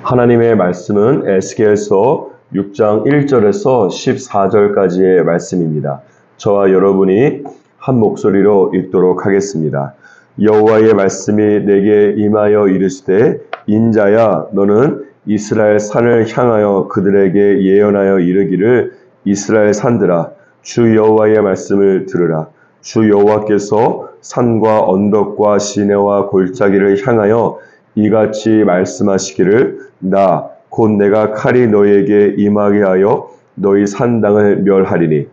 하나님의 말씀은 에스겔서 6장 1절에서 14절까지의 말씀입니다. 저와 여러분이 한 목소리로 읽도록 하겠습니다. 여호와의 말씀이 내게 임하여 이르시되 인자야 너는 이스라엘 산을 향하여 그들에게 예언하여 이르기를 이스라엘 산들아 주 여호와의 말씀을 들으라. 주 여호와께서 산과 언덕과 시내와 골짜기를 향하여 이같이 말씀하시기를 나 곧 내가 칼이 너희에게 임하게 하여 너희 산당을 멸하리니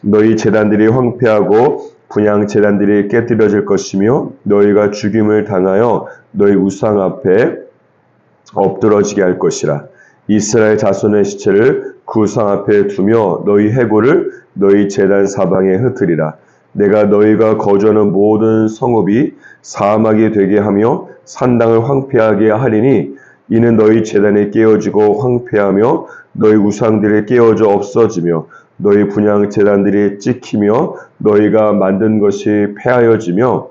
너희 제단들이 황폐하고 분향 제단들이 깨뜨려질 것이며 너희가 죽임을 당하여 너희 우상 앞에 엎드러지게 할 것이라. 이스라엘 자손의 시체를 그 우상 앞에 두며 너희 해골을 너희 제단 사방에 흩으리라. 내가 너희가 거주하는 모든 성읍이 사막이 되게 하며 산당을 황폐하게 하리니 이는 너희 제단이 깨어지고 황폐하며 너희 우상들이 깨어져 없어지며 너희 분향 제단들이 찍히며 너희가 만든 것이 폐하여지며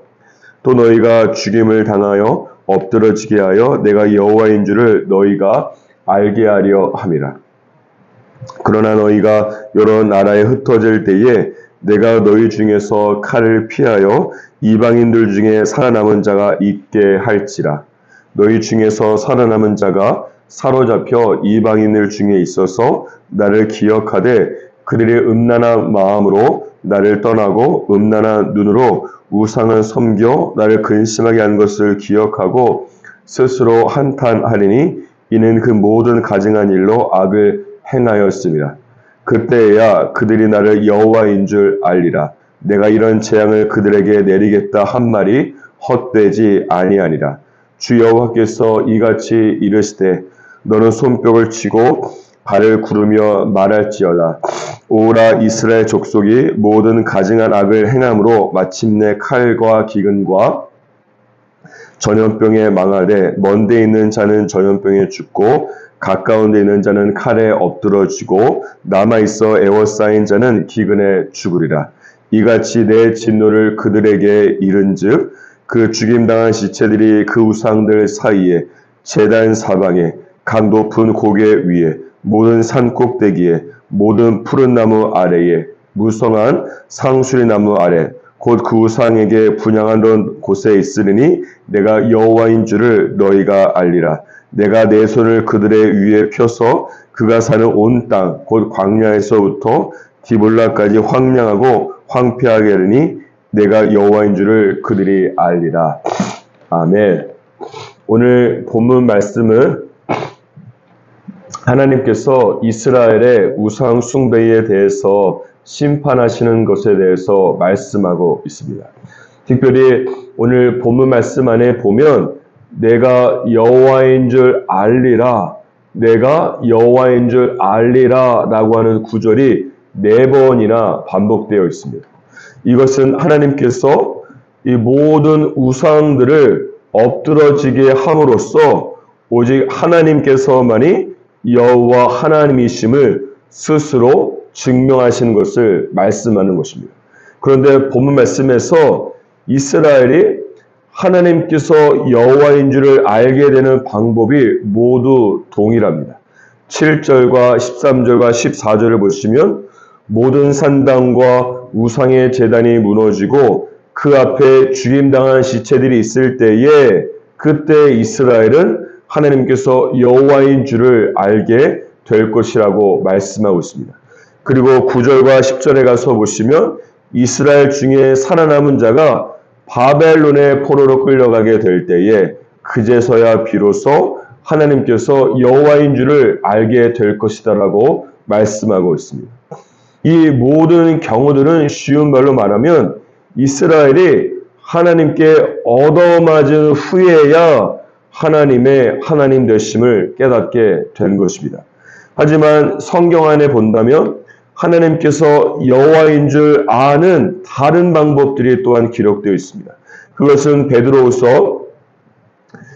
또 너희가 죽임을 당하여 엎드러지게 하여 내가 여호와인 줄을 너희가 알게 하려 함이라. 그러나 너희가 여러 나라에 흩어질 때에 내가 너희 중에서 칼을 피하여 이방인들 중에 살아남은 자가 있게 할지라. 너희 중에서 살아남은 자가 사로잡혀 이방인들 중에 있어서 나를 기억하되 그들이 음란한 마음으로 나를 떠나고 음란한 눈으로 우상을 섬겨 나를 근심하게 한 것을 기억하고 스스로 한탄하리니 이는 그 모든 가증한 일로 악을 행하였습니다. 그때야 그들이 나를 여호와인 줄 알리라. 내가 이런 재앙을 그들에게 내리겠다 한 말이 헛되지 아니하니라. 주 여호와께서 이같이 이르시되 너는 손뼉을 치고 발을 구르며 말할지어다. 오라 이스라엘 족속이 모든 가증한 악을 행함으로 마침내 칼과 기근과 전염병에 망하되 먼데 있는 자는 전염병에 죽고 가까운 데 있는 자는 칼에 엎드러지고 남아있어 애워싸인 자는 기근에 죽으리라. 이같이 내 진노를 그들에게 이른즉 그 죽임당한 시체들이 그 우상들 사이에 제단 사방에 각 높은 고개 위에 모든 산 꼭대기에 모든 푸른 나무 아래에 무성한 상수리 나무 아래 곧 그 우상에게 분향하던 곳에 있으리니 내가 여호와인 줄을 너희가 알리라. 내가 내 손을 그들의 위에 펴서 그가 사는 온 땅 곧 광야에서부터 디볼라까지 황량하고 황폐하게 하리니 내가 여호와인 줄을 그들이 알리라. 아멘. 오늘 본문 말씀은 하나님께서 이스라엘의 우상 숭배에 대해서 심판하시는 것에 대해서 말씀하고 있습니다. 특별히 오늘 본문 말씀 안에 보면 내가 여호와인 줄 알리라, 내가 여호와인 줄 알리라 라고 하는 구절이 4번이나 반복되어 있습니다. 이것은 하나님께서 이 모든 우상들을 엎드러지게 함으로써 오직 하나님께서만이 여호와 하나님이심을 스스로 증명하시는 것을 말씀하는 것입니다. 그런데 본문 말씀에서 이스라엘이 하나님께서 여호와인 줄을 알게 되는 방법이 모두 동일합니다. 7절과 13절과 14절을 보시면 모든 산당과 우상의 제단이 무너지고 그 앞에 죽임당한 시체들이 있을 때에 그때 이스라엘은 하나님께서 여호와인 줄을 알게 될 것이라고 말씀하고 있습니다. 그리고 9절과 10절에 가서 보시면 이스라엘 중에 살아남은 자가 바벨론의 포로로 끌려가게 될 때에 그제서야 비로소 하나님께서 여호와인 줄을 알게 될 것이다라고 말씀하고 있습니다. 이 모든 경우들은 쉬운 말로 말하면 이스라엘이 하나님께 얻어맞은 후에야 하나님의 하나님 되심을 깨닫게 된 것입니다. 하지만 성경 안에 본다면 하나님께서 여호와인 줄 아는 다른 방법들이 또한 기록되어 있습니다. 그것은 베드로후서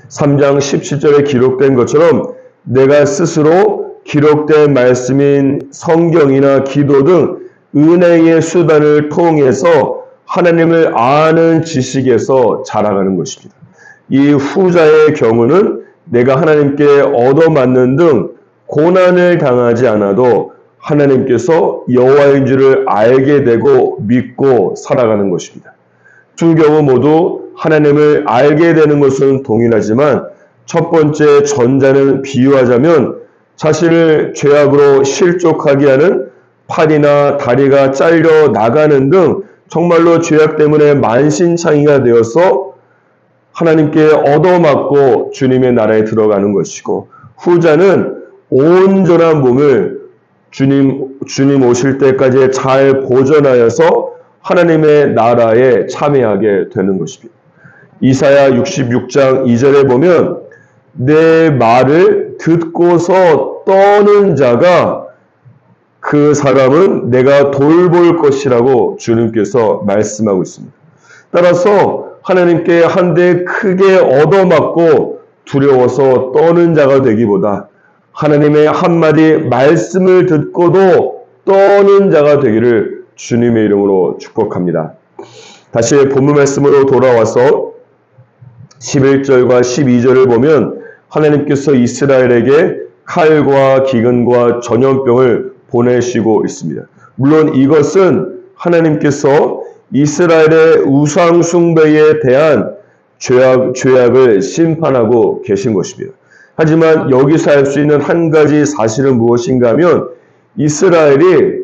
3장 17절에 기록된 것처럼 내가 스스로 기록된 말씀인 성경이나 기도 등 은혜의 수단을 통해서 하나님을 아는 지식에서 자라가는 것입니다. 이 후자의 경우는 내가 하나님께 얻어맞는 등 고난을 당하지 않아도 하나님께서 여호와인 줄을 알게 되고 믿고 살아가는 것입니다. 두 경우 모두 하나님을 알게 되는 것은 동일하지만 첫 번째 전자는 비유하자면 자신을 죄악으로 실족하게 하는 팔이나 다리가 잘려 나가는 등 정말로 죄악 때문에 만신창이가 되어서 하나님께 얻어맞고 주님의 나라에 들어가는 것이고, 후자는 온전한 몸을 주님 오실 때까지 잘 보존하여서 하나님의 나라에 참여하게 되는 것입니다. 이사야 66장 2절에 보면 내 말을 듣고서 떠는 자가 그 사람은 내가 돌볼 것이라고 주님께서 말씀하고 있습니다. 따라서 하나님께 한 대 크게 얻어맞고 두려워서 떠는 자가 되기보다 하나님의 한마디 말씀을 듣고도 떠는 자가 되기를 주님의 이름으로 축복합니다. 다시 본문 말씀으로 돌아와서 11절과 12절을 보면 하나님께서 이스라엘에게 칼과 기근과 전염병을 보내시고 있습니다. 물론 이것은 하나님께서 이스라엘의 우상 숭배에 대한 죄악을 심판하고 계신 것입니다. 하지만 여기서 알 수 있는 한 가지 사실은 무엇인가 하면 이스라엘이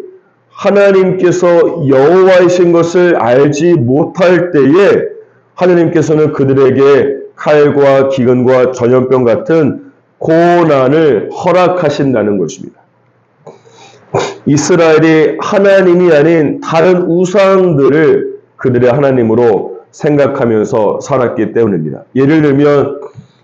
하나님께서 여호와이신 것을 알지 못할 때에 하나님께서는 그들에게 칼과 기근과 전염병 같은 고난을 허락하신다는 것입니다. 이스라엘이 하나님이 아닌 다른 우상들을 그들의 하나님으로 생각하면서 살았기 때문입니다. 예를 들면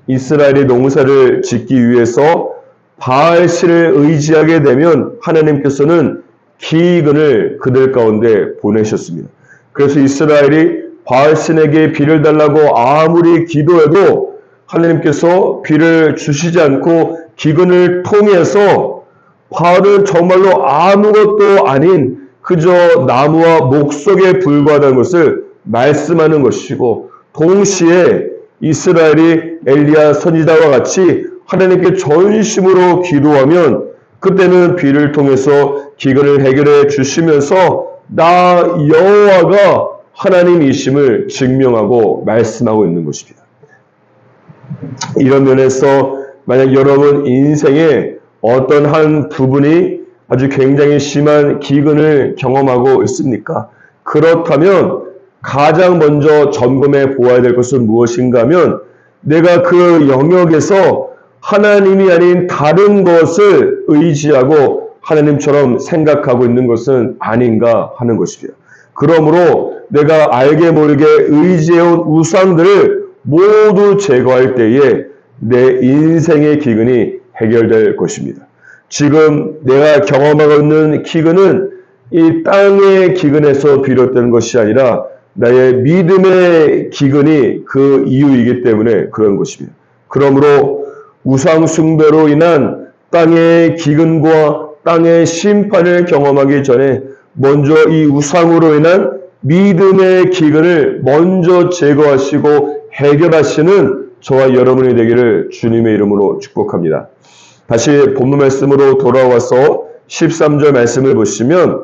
이스라엘이 농사를 짓기 위해서 바알신을 의지하게 되면 하나님께서는 기근을 그들 가운데 보내셨습니다. 그래서 이스라엘이 바알신에게 비를 달라고 아무리 기도해도 하나님께서 비를 주시지 않고 기근을 통해서 바알은 정말로 아무것도 아닌 그저 나무와 목석에 불과하다는 것을 말씀하는 것이고, 동시에 이스라엘이 엘리야 선지자와 같이 하나님께 전심으로 기도하면 그때는 비를 통해서 기근을 해결해 주시면서 나 여호와가 하나님이심을 증명하고 말씀하고 있는 것입니다. 이런 면에서 만약 여러분 인생에 어떤 한 부분이 아주 굉장히 심한 기근을 경험하고 있습니까? 그렇다면 가장 먼저 점검해 보아야 될 것은 무엇인가 하면 내가 그 영역에서 하나님이 아닌 다른 것을 의지하고 하나님처럼 생각하고 있는 것은 아닌가 하는 것입니다. 그러므로 내가 알게 모르게 의지해온 우상들을 모두 제거할 때에 내 인생의 기근이 해결될 것입니다. 지금 내가 경험하고 있는 기근은 이 땅의 기근에서 비롯되는 것이 아니라 나의 믿음의 기근이 그 이유이기 때문에 그런 것입니다. 그러므로 우상 숭배로 인한 땅의 기근과 땅의 심판을 경험하기 전에 먼저 이 우상으로 인한 믿음의 기근을 먼저 제거하시고 해결하시는 저와 여러분이 되기를 주님의 이름으로 축복합니다. 다시 본문 말씀으로 돌아와서 13절 말씀을 보시면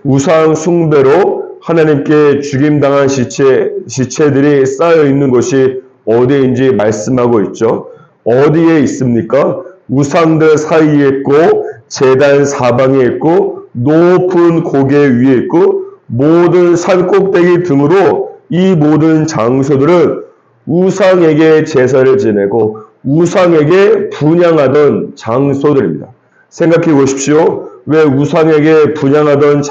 우상 숭배로 하나님께 죽임당한 시체들이 쌓여 있는 곳이 어디인지 말씀하고 있죠. 어디에 있습니까? 우상들 사이에 있고 제단 사방에 있고 높은 고개 위에 있고 모든 산 꼭대기 등으로 이 모든 장소들은 우상에게 제사를 지내고 우상에게 분향하던 장소들입니다. 생각해 보십시오. 왜 우상에게 분향하던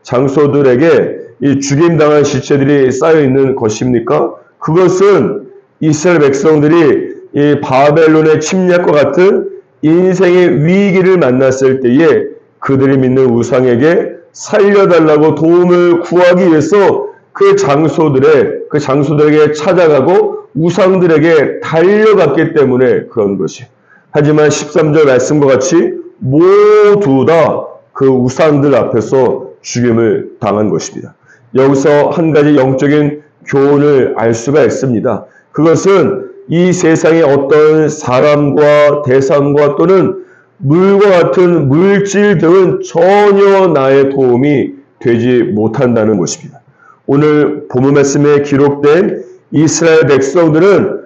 장소들에게 이 죽임당한 시체들이 쌓여 있는 것입니까? 그것은 이스라엘 백성들이 이 바벨론의 침략과 같은 인생의 위기를 만났을 때에 그들이 믿는 우상에게 살려달라고 도움을 구하기 위해서 그 장소들에게 찾아가고 우상들에게 달려갔기 때문에 그런 것이. 하지만 13절 말씀과 같이 모두 다 그 우상들 앞에서 죽임을 당한 것입니다. 여기서 한 가지 영적인 교훈을 알 수가 있습니다. 그것은 이 세상의 어떤 사람과 대상과 또는 물과 같은 물질 등은 전혀 나의 도움이 되지 못한다는 것입니다. 오늘 본문 말씀에 기록된 이스라엘 백성들은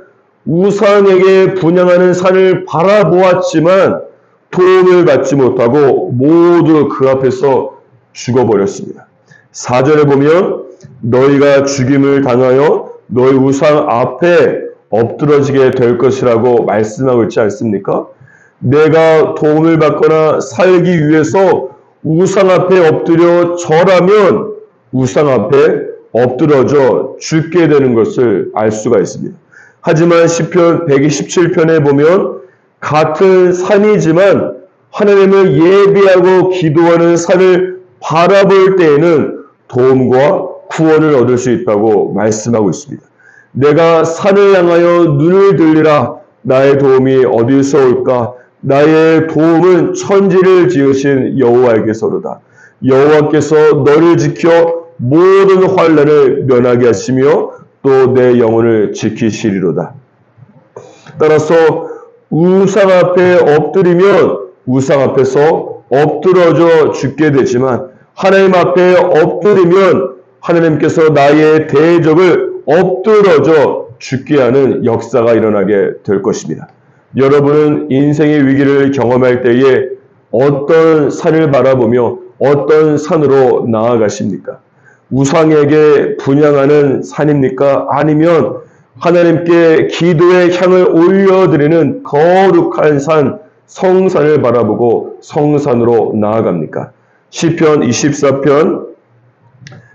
우상에게 분향하는 산을 바라보았지만 도움을 받지 못하고 모두 그 앞에서 죽어버렸습니다. 4절에 보면 너희가 죽임을 당하여 너희 우상 앞에 엎드러지게 될 것이라고 말씀하고 있지 않습니까? 내가 도움을 받거나 살기 위해서 우상 앞에 엎드려 절하면 우상 앞에 엎드러져 죽게 되는 것을 알 수가 있습니다. 하지만 시편 127편에 보면 같은 산이지만 하나님을 예배하고 기도하는 산을 바라볼 때에는 도움과 구원을 얻을 수 있다고 말씀하고 있습니다. 내가 산을 향하여 눈을 들리라. 나의 도움이 어디서 올까? 나의 도움은 천지를 지으신 여호와에게서로다. 여호와께서 너를 지켜 모든 환난을 면하게 하시며 또 내 영혼을 지키시리로다. 따라서 우상 앞에 엎드리면 우상 앞에서 엎드러져 죽게 되지만 하나님 앞에 엎드리면 하나님께서 나의 대적을 엎드러져 죽게 하는 역사가 일어나게 될 것입니다. 여러분은 인생의 위기를 경험할 때에 어떤 산을 바라보며 어떤 산으로 나아가십니까? 우상에게 분향하는 산입니까? 아니면 하나님께 기도의 향을 올려드리는 거룩한 산, 성산을 바라보고 성산으로 나아갑니까? 시편 24편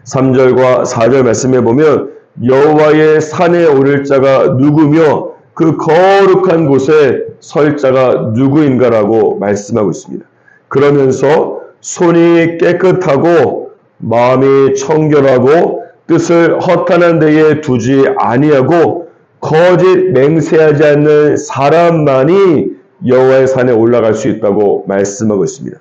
3절과 4절 말씀에 보면 여호와의 산에 오를 자가 누구며 그 거룩한 곳에 설 자가 누구인가라고 말씀하고 있습니다. 그러면서 손이 깨끗하고 마음이 청결하고 뜻을 허탄한 데에 두지 아니하고 거짓 맹세하지 않는 사람만이 여호와의 산에 올라갈 수 있다고 말씀하고 있습니다.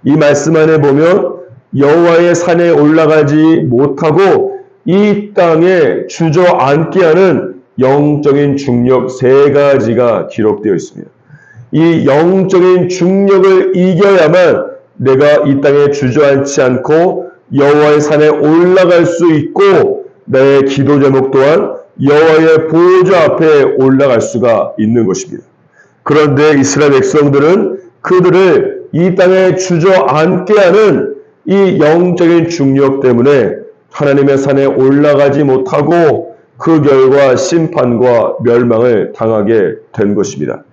이 말씀 안에 보면 여호와의 산에 올라가지 못하고 이 땅에 주저앉게 하는 영적인 중력 3가지가 기록되어 있습니다. 이 영적인 중력을 이겨야만 내가 이 땅에 주저앉지 않고 여호와의 산에 올라갈 수 있고 나의 기도 제목 또한 여호와의 보좌 앞에 올라갈 수가 있는 것입니다. 그런데 이스라엘 백성들은 그들을 이 땅에 주저앉게 하는 이 영적인 중력 때문에 하나님의 산에 올라가지 못하고 그 결과 심판과 멸망을 당하게 된 것입니다.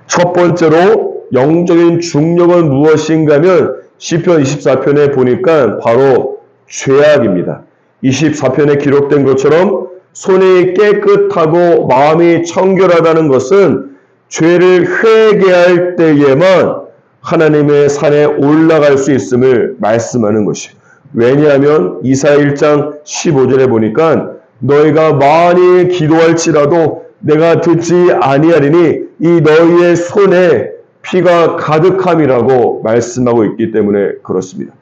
첫 번째로 영적인 중력은 무엇인가 하면 시편 24편에 보니까 바로 죄악입니다. 24편에 기록된 것처럼 손이 깨끗하고 마음이 청결하다는 것은 죄를 회개할 때에만 하나님의 산에 올라갈 수 있음을 말씀하는 것이에요. 왜냐하면 이사야 1장 15절에 보니까 너희가 많이 기도할지라도 내가 듣지 아니하리니 이 너희의 손에 피가 가득함이라고 말씀하고 있기 때문에 그렇습니다.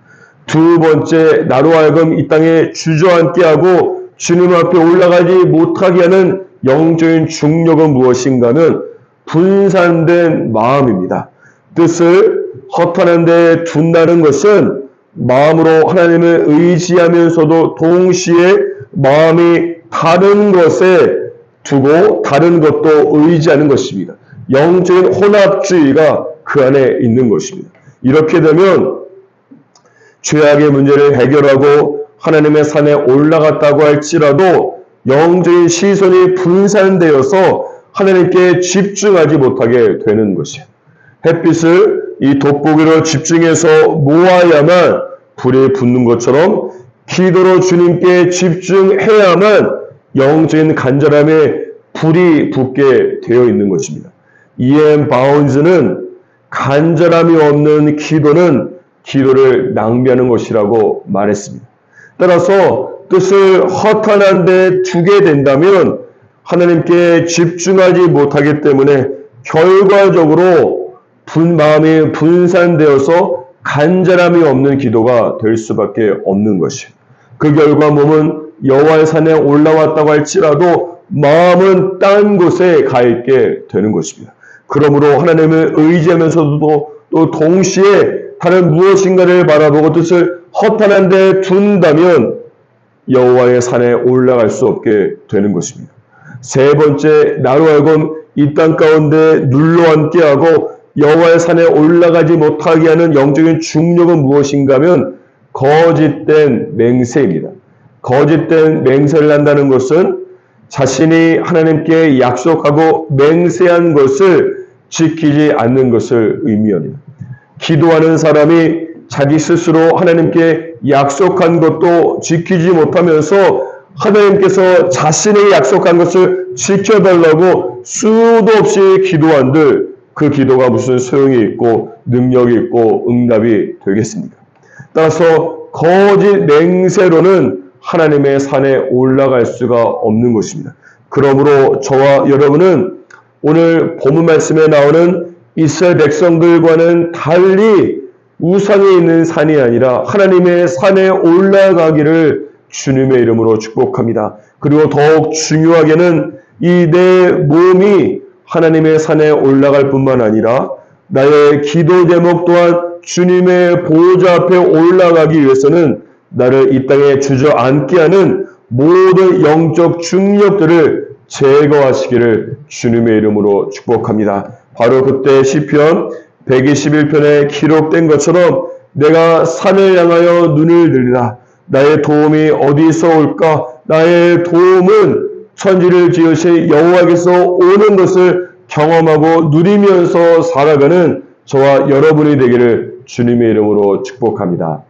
두 번째, 나로 하여금 이 땅에 주저앉게 하고 주님 앞에 올라가지 못하게 하는 영적인 중력은 무엇인가는 분산된 마음입니다. 뜻을 허탄한 데 둔다는 것은 마음으로 하나님을 의지하면서도 동시에 마음이 다른 것에 두고 다른 것도 의지하는 것입니다. 영적인 혼합주의가 그 안에 있는 것입니다. 이렇게 되면 죄악의 문제를 해결하고 하나님의 산에 올라갔다고 할지라도 영적인 시선이 분산되어서 하나님께 집중하지 못하게 되는 것이에요. 햇빛을 이 돋보기로 집중해서 모아야만 불이 붙는 것처럼 기도로 주님께 집중해야만 영적인 간절함에 불이 붙게 되어 있는 것입니다. E.M. 바운즈는 간절함이 없는 기도는 기도를 낭비하는 것이라고 말했습니다. 따라서 뜻을 허탄한 데 두게 된다면 하나님께 집중하지 못하기 때문에 결과적으로 마음이 분산되어서 간절함이 없는 기도가 될 수밖에 없는 것이에요. 그 결과 몸은 여호와의 산에 올라왔다고 할지라도 마음은 딴 곳에 가 있게 되는 것입니다. 그러므로 하나님을 의지하면서도 또 동시에 다른 무엇인가를 바라보고 뜻을 허탄한 데 둔다면 여호와의 산에 올라갈 수 없게 되는 것입니다. 세 번째, 나로 하여금 이 땅 가운데 눌러앉게 하고 여호와의 산에 올라가지 못하게 하는 영적인 중력은 무엇인가 하면 거짓된 맹세입니다. 거짓된 맹세를 한다는 것은 자신이 하나님께 약속하고 맹세한 것을 지키지 않는 것을 의미합니다. 기도하는 사람이 자기 스스로 하나님께 약속한 것도 지키지 못하면서 하나님께서 자신의 약속한 것을 지켜달라고 수도 없이 기도한들 그 기도가 무슨 소용이 있고 능력이 있고 응답이 되겠습니까? 따라서 거짓 맹세로는 하나님의 산에 올라갈 수가 없는 것입니다. 그러므로 저와 여러분은 오늘 본문 말씀에 나오는 이스라엘 백성들과는 달리 우상에 있는 산이 아니라 하나님의 산에 올라가기를 주님의 이름으로 축복합니다. 그리고 더욱 중요하게는 이 내 몸이 하나님의 산에 올라갈 뿐만 아니라 나의 기도 제목 또한 주님의 보호자 앞에 올라가기 위해서는 나를 이 땅에 주저앉게 하는 모든 영적 중력들을 제거하시기를 주님의 이름으로 축복합니다. 바로 그때 시편 121편에 기록된 것처럼 내가 산을 향하여 눈을 들리라. 나의 도움이 어디서 올까? 나의 도움은 천지를 지으신 여호와께서 오는 것을 경험하고 누리면서 살아가는 저와 여러분이 되기를 주님의 이름으로 축복합니다.